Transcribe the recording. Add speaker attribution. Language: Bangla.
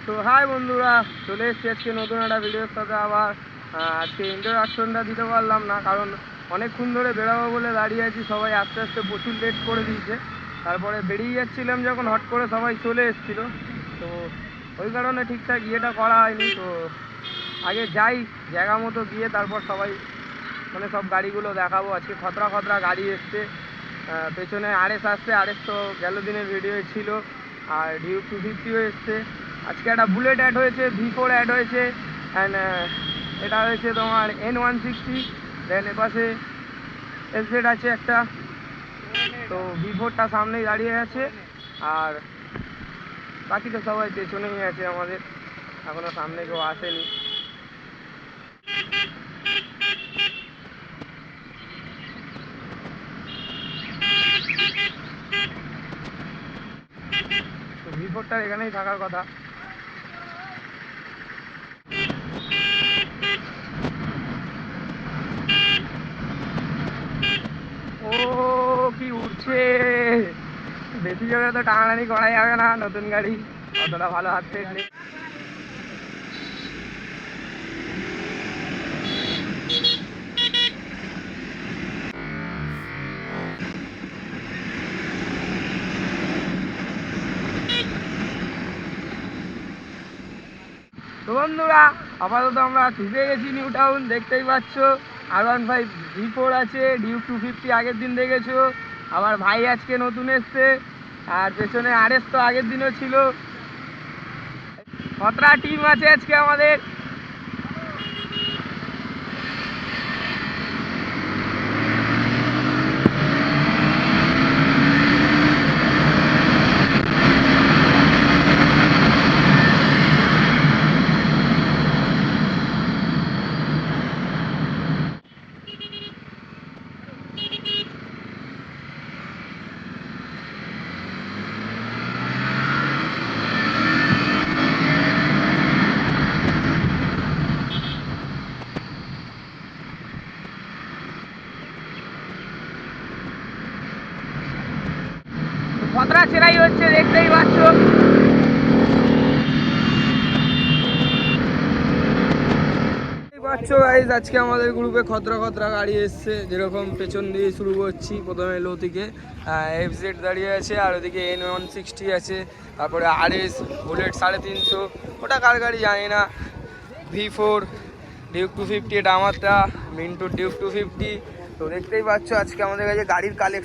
Speaker 1: তো হাই বন্ধুরা, চলে এসেছি আজকে নতুন একটা ভিডিওর সাথে। আবার আজকে ইন্ট্রোডাকশনটা দিতে পারলাম না, কারণ অনেকক্ষণ ধরে বেরোবো বলে দাঁড়িয়ে আছি। সবাই আস্তে আস্তে প্রচুর লেট করে দিয়েছে। তারপরে বেরিয়ে যাচ্ছিলাম যখন, হট করে সবাই চলে এসেছিলো, তো ওই কারণে ঠিকঠাক ইয়েটা করা হয়নি। তো আগে যাই, জায়গা মতো গিয়ে তারপর সবাই মানে সব গাড়িগুলো দেখাবো। আজকে খতরা খতরা গাড়ি এসছে, পেছনে আরএস আসছে। আরএস তো গেল দিনের ভিডিও ছিল, আর ডিউক 250ও এসছে। আজকে একটা বুলেট অ্যাড হয়েছে, V4 অ্যাড হয়েছে, অ্যান্ড এটা হয়েছে তোমার N160। দেন এপাশে এসজেড আছে একটা। তো V4টা সামনেই দাঁড়িয়ে আছে, আর বাকি তো সবাই পেছনেই আছে আমাদের, এখনো সামনে কেউ আসেনি। তো V4টার এখানেই থাকার কথা। ও কি উঠছে! বেশি জোরে তো টানাটানি করা যাবে না, নতুন গাড়ি অতটা ভালো হাত সেট নেই। তো বন্ধুরা, আপাতত আমরা ঢুকে গেছি নিউ টাউন, দেখতেই পাচ্ছ। R15 V4 আছে, ডিউক 250 আগের দিন দেখেছো। আবার ভাই আজকে নতুন এসছে, আর পেছনে আরএস তো আগের দিনও ছিল। কতটা টিম আছে আজকে আমাদের। খতরা চেরাই হচ্ছে, দেখতেই পাচ্ছ। আজকে আমাদের গ্রুপে খতরা খতরা গাড়ি এসছে। যেরকম পেছন দিয়ে শুরু করছি, প্রথমে লো থেকে FZ দাঁড়িয়ে আছে, আর ওদিকে N160 আছে, তারপরে আরএস, বুলেট 350, ওটা কার গাড়ি জানি না, V4, ডিউক 250, এটা আমারটা, মিন্টুর ডিউক 250। তো দেখতেই পাচ্ছ আজকে আমাদের কাছে গাড়ির কালেকশন।